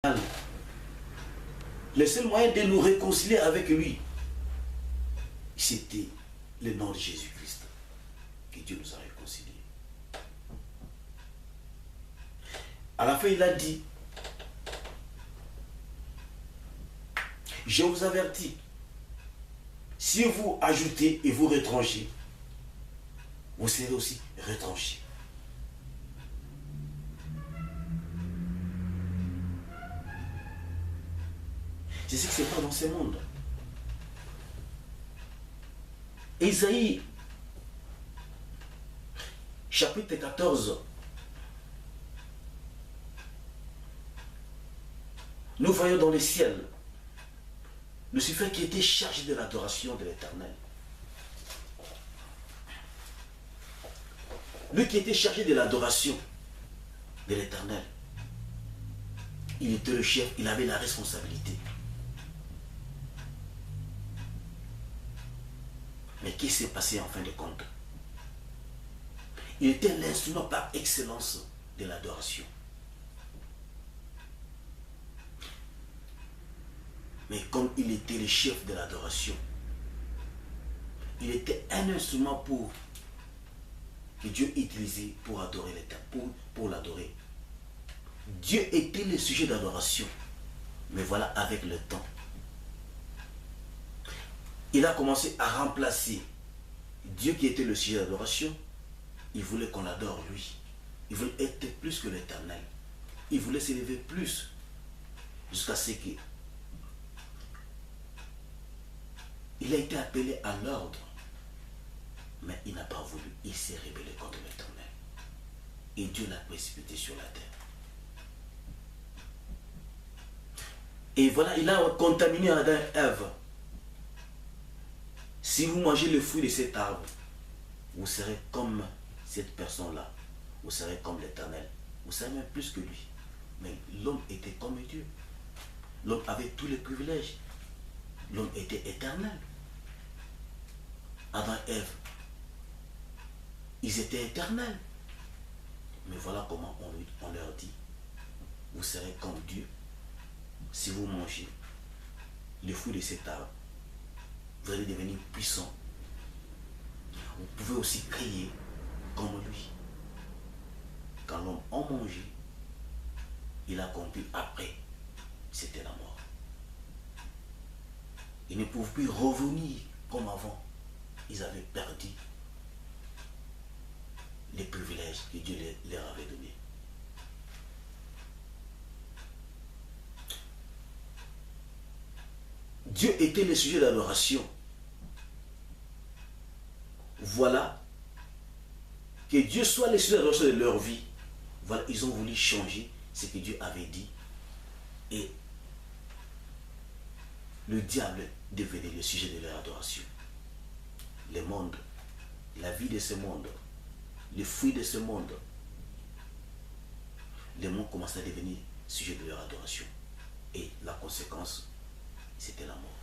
Le seul moyen de nous réconcilier avec lui, c'était le nom de Jésus-Christ, que Dieu nous a réconciliés. À la fin, il a dit, je vous avertis, si vous ajoutez et vous retranchez, vous serez aussi retranchés. C'est ce qui se passe dans ce monde. Ésaïe, chapitre 14. Nous voyons dans le ciel Lucifer qui était chargé de l'adoration de l'Éternel. Lui qui était chargé de l'adoration de l'Éternel. Il était le chef, il avait la responsabilité. Mais qu'est-ce qui s'est passé en fin de compte? Il était l'instrument par excellence de l'adoration. Mais comme il était le chef de l'adoration, il était un instrument que Dieu utilisait pour adorer l'Éternel, pour l'adorer. Dieu était le sujet d'adoration. Mais voilà, avec le temps, il a commencé à remplacer Dieu qui était le sujet d'adoration. Il voulait qu'on l'adore lui. Il voulait être plus que l'Éternel. Il voulait s'élever plus jusqu'à ce que il a été appelé à l'ordre, mais il n'a pas voulu. Il s'est rébellé contre l'Éternel. Et Dieu l'a précipité sur la terre. Et voilà, il a contaminé Adam et Ève. Si vous mangez le fruit de cet arbre, vous serez comme cette personne-là. Vous serez comme l'Éternel. Vous serez même plus que lui. Mais l'homme était comme Dieu. L'homme avait tous les privilèges. L'homme était éternel. Adam et Ève, ils étaient éternels. Mais voilà comment on leur dit, vous serez comme Dieu si vous mangez le fruit de cet arbre. Vous allez devenir puissant. Vous pouvez aussi crier comme lui. Quand l'homme a mangé, il a compris après, c'était la mort. Ils ne pouvaient plus revenir comme avant. Ils avaient perdu les privilèges que Dieu leur avait donnés. Dieu était le sujet d'adoration. Voilà. Que Dieu soit le sujet d'adoration de leur vie. Voilà, ils ont voulu changer ce que Dieu avait dit. Et le diable devenait le sujet de leur adoration. Le monde, la vie de ce monde, les fruits de ce monde, le monde commençait à devenir sujet de leur adoration. Et la conséquence, c'était la mort.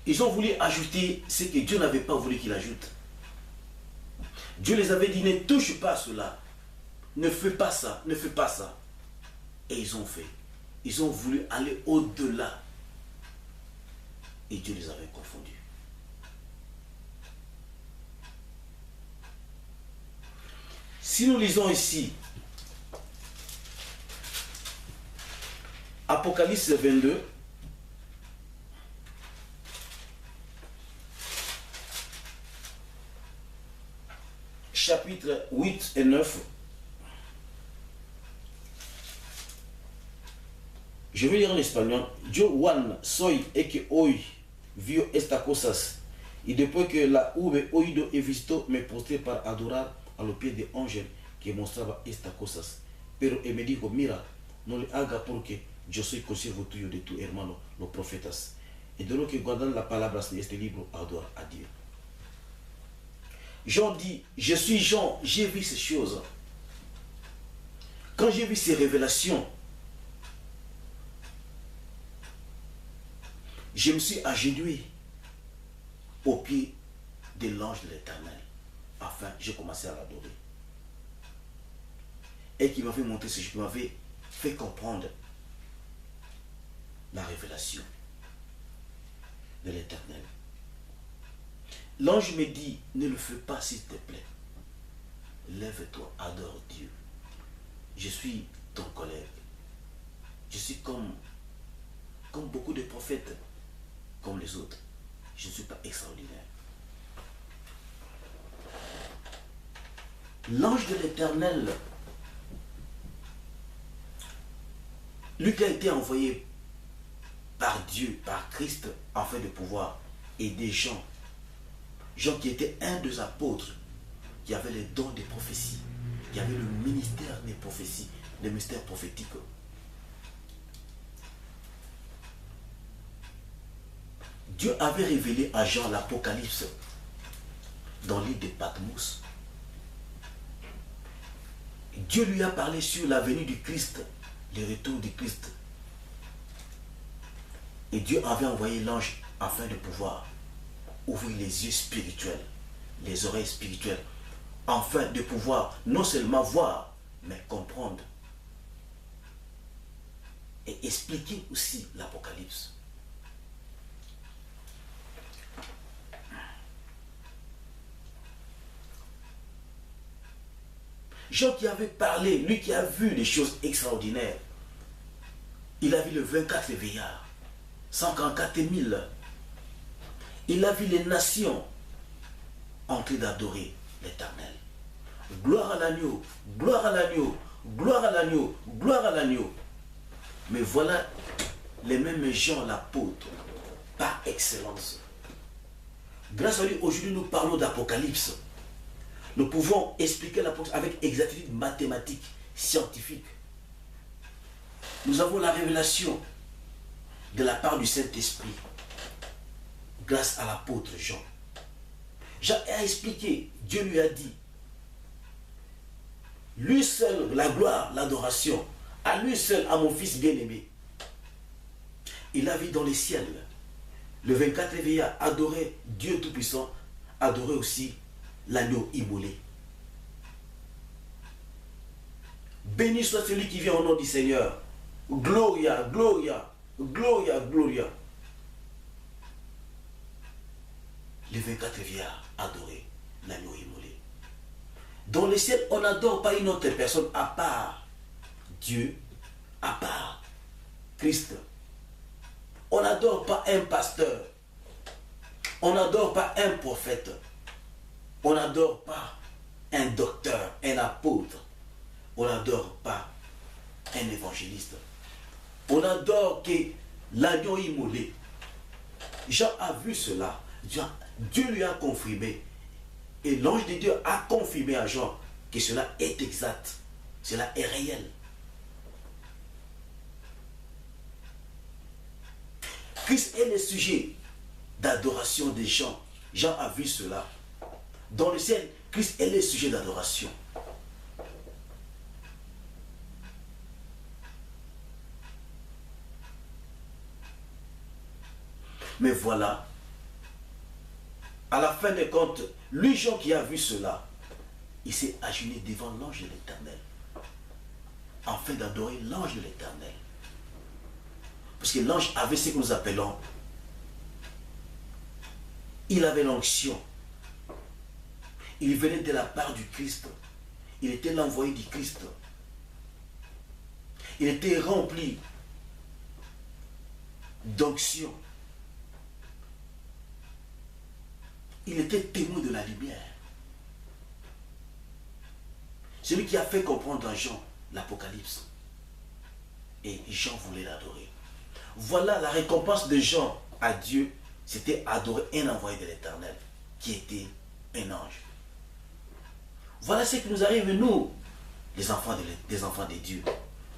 Ils ont voulu ajouter ce que Dieu n'avait pas voulu qu'il ajoute. Dieu les avait dit, ne touche pas à cela. Ne fais pas ça, ne fais pas ça. Et ils ont fait. Ils ont voulu aller au-delà. Et Dieu les avait confondus. Si nous lisons ici, Apocalypse 22, chapitres 8 et 9, je vais lire en espagnol. Yo Juan soy que hoy vio estas cosas y después que la hube oído he visto me postré para adorar a los pies de ángel que mostraba estas cosas. Pero él me dijo, mira, no le haga porque yo soy consiervo tuyo de tu hermano, los profetas. Y de lo que guardan las palabras de este libro, adora a Dieu. Jean dit, je suis Jean, j'ai vu ces choses. Quand j'ai vu ces révélations, je me suis agenouillé au pied de l'ange de l'Éternel. Enfin, j'ai commencé à l'adorer. et qui m'avait montré ce qui m'avait fait comprendre la révélation de l'Éternel. L'ange me dit, ne le fais pas s'il te plaît. Lève-toi, adore Dieu. Je suis ton collègue. Je suis comme beaucoup de prophètes, comme les autres. Je ne suis pas extraordinaire. L'ange de l'Éternel, lui qui a été envoyé par Dieu, par Christ, afin de pouvoir aider Jean qui était un des apôtres, qui avait les dons des prophéties, qui avait le ministère des prophéties, le mystère prophétique. Dieu avait révélé à Jean l'Apocalypse dans l'île de Patmos. Dieu lui a parlé sur la venue du Christ, le retour du Christ. Et Dieu avait envoyé l'ange afin de pouvoir ouvrir les yeux spirituels, les oreilles spirituelles, afin de pouvoir non seulement voir, mais comprendre et expliquer aussi l'Apocalypse. Jean qui avait parlé, lui qui a vu des choses extraordinaires, il a vu le 24 vieillards, 144 000. Il a vu les nations en train d'adorer l'Éternel. Gloire à l'agneau, gloire à l'agneau, gloire à l'agneau, gloire à l'agneau. Mais voilà les mêmes gens, l'apôtre, par excellence. Grâce à lui, aujourd'hui, nous parlons d'Apocalypse. Nous pouvons expliquer l'Apocalypse avec exactitude mathématique, scientifique. Nous avons la révélation de la part du Saint-Esprit grâce à l'apôtre Jean. Jean a expliqué, Dieu lui a dit, lui seul la gloire, l'adoration, à lui seul, à mon fils bien-aimé. Il a vu dans les ciels, le 24 vieillard adorer Dieu Tout-Puissant, adorer aussi l'agneau immolé. Béni soit celui qui vient au nom du Seigneur. Gloria, gloria, gloria, gloria. Les 24 vieillards adoraient l'agneau immolé. Dans le ciel, on n'adore pas une autre personne à part Dieu, à part Christ. On n'adore pas un pasteur. On n'adore pas un prophète. On n'adore pas un docteur, un apôtre. On n'adore pas un évangéliste. On adore que l'agneau immolé. Jean a vu cela. Dieu lui a confirmé. Et l'ange de Dieu a confirmé à Jean que cela est exact. Cela est réel. Christ est le sujet d'adoration des gens. Jean a vu cela. Dans le ciel, Christ est le sujet d'adoration. Mais voilà, à la fin des comptes, lui, Jean qui a vu cela, il s'est agenouillé devant l'ange de l'Éternel, afin d'adorer l'ange de l'Éternel. Parce que l'ange avait ce que nous appelons, il avait l'onction. Il venait de la part du Christ. Il était l'envoyé du Christ. Il était rempli d'onction. Il était témoin de la lumière. Celui qui a fait comprendre à Jean l'Apocalypse. Et Jean voulait l'adorer. Voilà la récompense de Jean à Dieu. C'était adorer un envoyé de l'Éternel, qui était un ange. Voilà ce qui nous arrive, nous, les enfants de Dieu,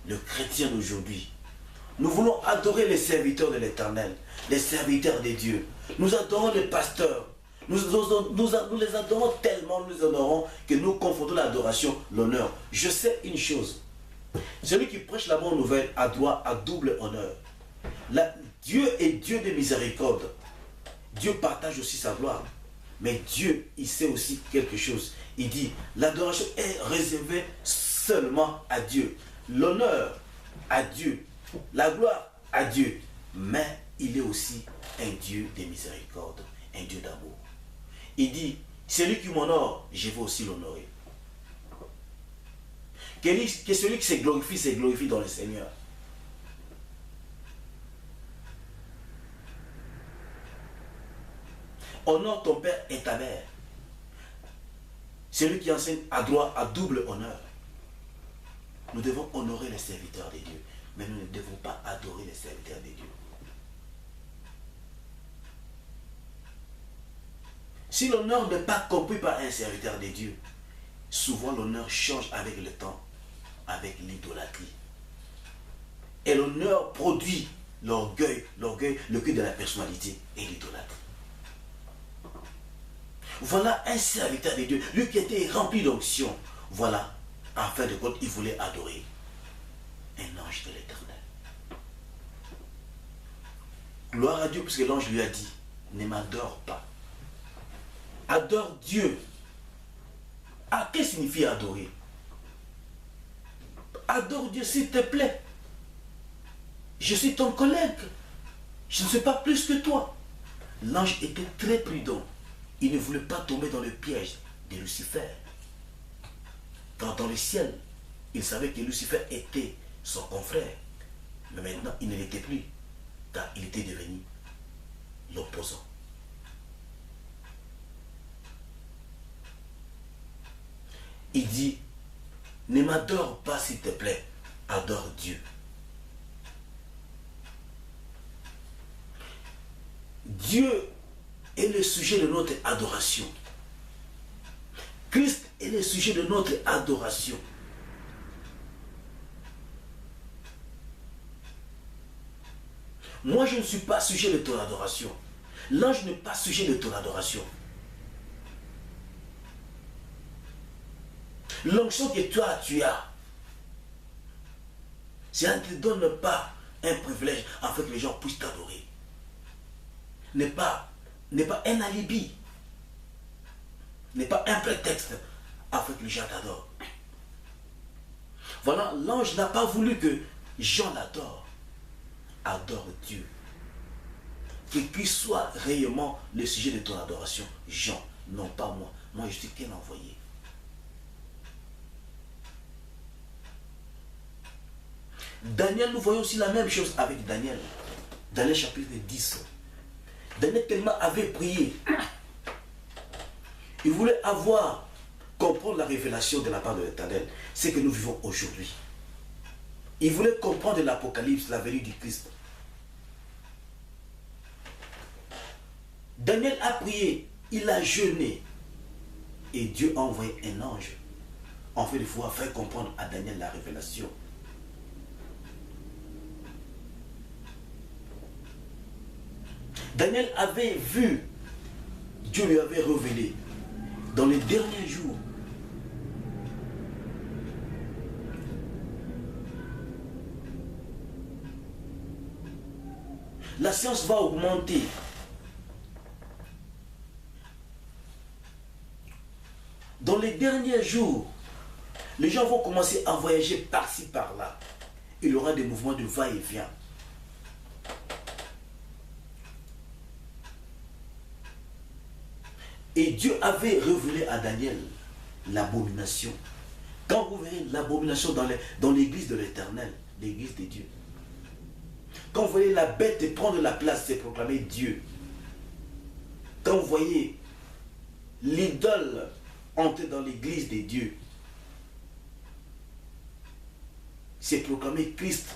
le chrétien d'aujourd'hui. Nous voulons adorer les serviteurs de l'Éternel, les serviteurs de Dieu. Nous adorons les pasteurs. Nous les adorons tellement, nous les adorons, que nous confondons l'adoration, l'honneur. Je sais une chose. Celui qui prêche la bonne nouvelle a droit à double honneur. Dieu est Dieu de miséricorde. Dieu partage aussi sa gloire. Mais Dieu, il sait aussi quelque chose. Il dit, l'adoration est réservée seulement à Dieu. L'honneur à Dieu. La gloire à Dieu. Mais il est aussi un Dieu de miséricorde, un Dieu d'amour. Il dit, celui qui m'honore, je vais aussi l'honorer. Que celui qui se glorifie dans le Seigneur. Honore ton père et ta mère. Celui qui enseigne a droit à double honneur. Nous devons honorer les serviteurs de Dieu, mais nous ne devons pas adorer les serviteurs de Dieu. Si l'honneur n'est pas compris par un serviteur de Dieu, souvent l'honneur change avec le temps, avec l'idolâtrie. Et l'honneur produit l'orgueil, le cul de la personnalité et l'idolâtrie. Voilà un serviteur de Dieu, lui qui était rempli d'onction. Voilà, en fin de compte, il voulait adorer un ange de l'Éternel. Gloire à Dieu, puisque l'ange lui a dit, ne m'adore pas. Adore Dieu. Ah, qu'est-ce que signifie adorer? Adore Dieu, s'il te plaît. Je suis ton collègue. Je ne suis pas plus que toi. L'ange était très prudent. Il ne voulait pas tomber dans le piège de Lucifer. Car dans le ciel, il savait que Lucifer était son confrère. Mais maintenant, il ne l'était plus. Car il était devenu l'opposant. Il dit, ne m'adore pas s'il te plaît, adore Dieu. Dieu est le sujet de notre adoration. Christ est le sujet de notre adoration. Moi, je ne suis pas sujet de ton adoration. L'ange n'est pas sujet de ton adoration. L'onction que toi, tu as, ça ne te donne pas un privilège afin que les gens puissent t'adorer. N'est pas un alibi, n'est pas un prétexte afin que les gens t'adorent. Voilà, l'ange n'a pas voulu que Jean l'adore. Adore Dieu. Que qui soit réellement le sujet de ton adoration, Jean, non pas moi. Moi, je suis qu'un envoyé. Daniel, nous voyons aussi la même chose avec Daniel. Daniel chapitre 10. Daniel tellement avait prié. Il voulait comprendre la révélation de la part de l'Éternel. C'est que nous vivons aujourd'hui. Il voulait comprendre l'Apocalypse, la venue du Christ. Daniel a prié, il a jeûné. Et Dieu a envoyé un ange en fait de pouvoir faire comprendre à Daniel la révélation. Daniel avait vu, Dieu lui avait révélé dans les derniers jours. La science va augmenter. Dans les derniers jours, les gens vont commencer à voyager par-ci, par-là. Il y aura des mouvements de va-et-vient. Et Dieu avait révélé à Daniel l'abomination. Quand vous verrez l'abomination dans l'église de l'Éternel, l'église de Dieu. Quand vous voyez la bête prendre la place, c'est proclamer Dieu. Quand vous voyez l'idole entrer dans l'église de Dieu, c'est proclamer Christ.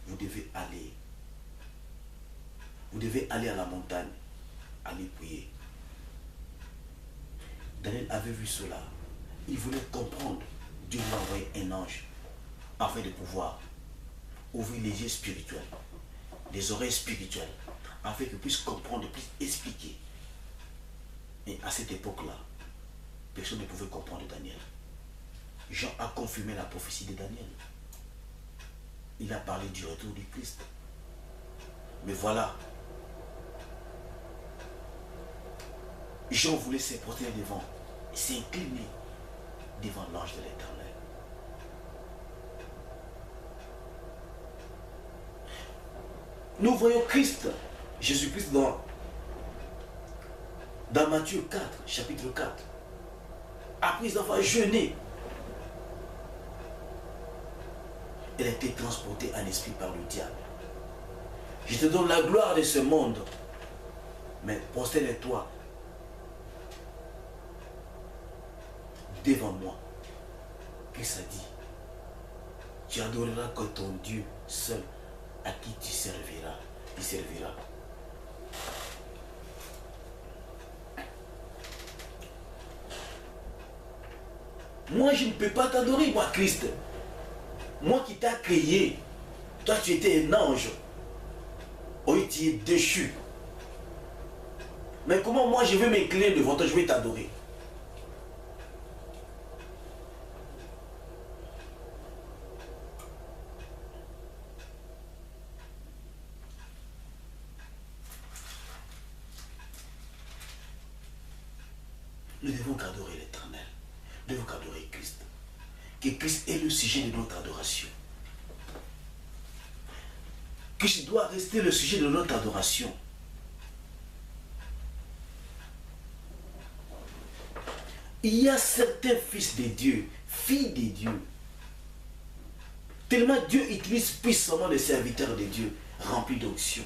Vous devez aller. Vous devez aller à la montagne. Aller prier. Daniel avait vu cela. Il voulait comprendre. Dieu lui a envoyé un ange afin de pouvoir ouvrir les yeux spirituels, les oreilles spirituelles, afin qu'il puisse comprendre, puisse expliquer. Et à cette époque-là, personne ne pouvait comprendre Daniel. Jean a confirmé la prophétie de Daniel. Il a parlé du retour du Christ. Mais voilà, Jean voulait se porter devant, s'incliner devant l'ange de l'Éternel. Nous voyons Christ, Jésus-Christ dans Matthieu 4, chapitre 4. Après avoir jeûné, elle a été transportée en esprit par le diable. Je te donne la gloire de ce monde, mais prosterne-toi devant moi. Christ a dit, tu adoreras que ton Dieu seul, à qui tu serviras. Il servira. Moi, je ne peux pas t'adorer, moi, Christ. Moi qui t'ai créé. Toi, tu étais un ange. Oui, tu es déchu. Mais comment moi, je vais m'incliner devant toi, je vais t'adorer? Nous devons adorer l'Éternel. Nous devons adorer Christ. Que Christ est le sujet de notre adoration. Christ doit rester le sujet de notre adoration. Il y a certains fils de Dieu, filles de Dieu. Tellement Dieu utilise puissamment les serviteurs de Dieu, remplis d'onction.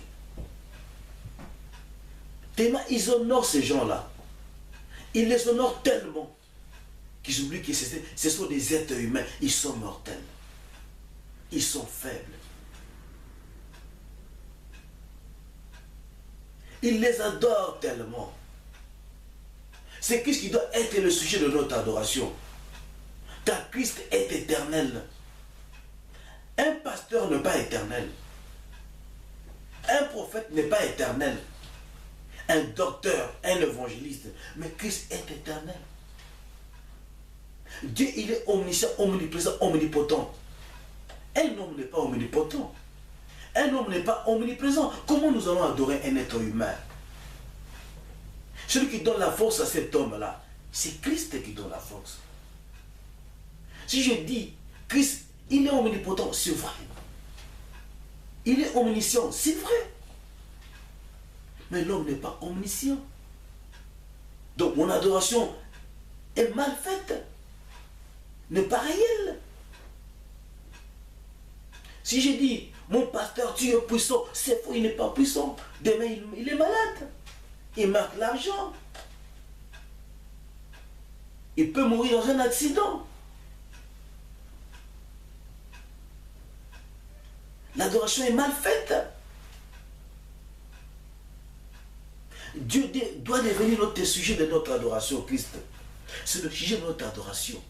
Tellement ils honorent ces gens-là. Ils les honorent tellement qu'ils oublient que ce sont des êtres humains. Ils sont mortels. Ils sont faibles. Ils les adorent tellement. C'est Christ qui doit être le sujet de notre adoration. Car Christ est éternel. Un pasteur n'est pas éternel. Un prophète n'est pas éternel. Un docteur, un évangéliste. Mais Christ est éternel. Dieu, il est omniscient, omniprésent, omnipotent. Un homme n'est pas omnipotent. Un homme n'est pas omniprésent. Comment nous allons adorer un être humain? Celui qui donne la force à cet homme-là, c'est Christ qui donne la force. Si je dis, Christ, il est omnipotent, c'est vrai. Il est omniscient, c'est vrai. Mais l'homme n'est pas omniscient. Donc mon adoration est mal faite. N'est pas réelle. Si je dis, mon pasteur, tu es puissant, c'est faux, il n'est pas puissant. Demain, il est malade. Il manque l'argent. Il peut mourir dans un accident. L'adoration est mal faite. Dieu doit devenir notre sujet de notre adoration, Christ. C'est le sujet de notre adoration.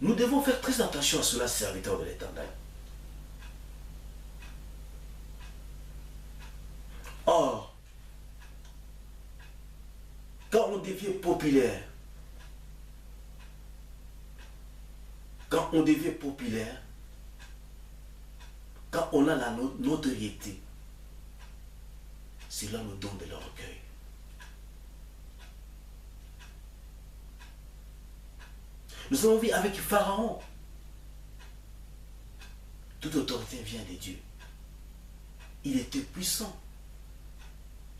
Nous devons faire très attention à cela, serviteurs de l'Éternel. Or, quand on devient populaire, quand on a la notoriété, c'est là le don de l'orgueil. Nous avons vu avec Pharaon. Toute autorité vient de Dieu. Il était puissant.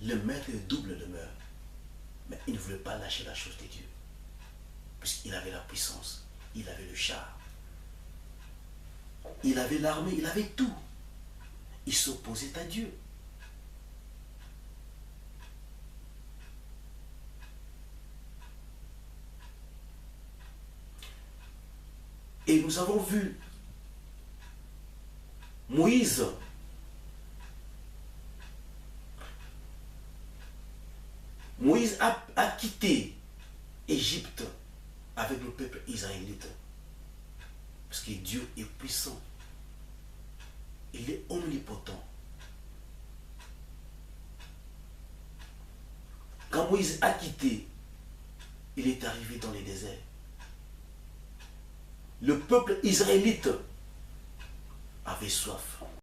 Le maître de double demeure. Mais il ne voulait pas lâcher la chose de Dieu. Puisqu'il avait la puissance. Il avait le char. Il avait l'armée. Il avait tout. Il s'opposait à Dieu. Et nous avons vu Moïse a quitté Égypte avec le peuple israélite. Parce que Dieu est puissant. Il est omnipotent. Quand Moïse a quitté, il est arrivé dans les déserts. Le peuple israélite avait soif.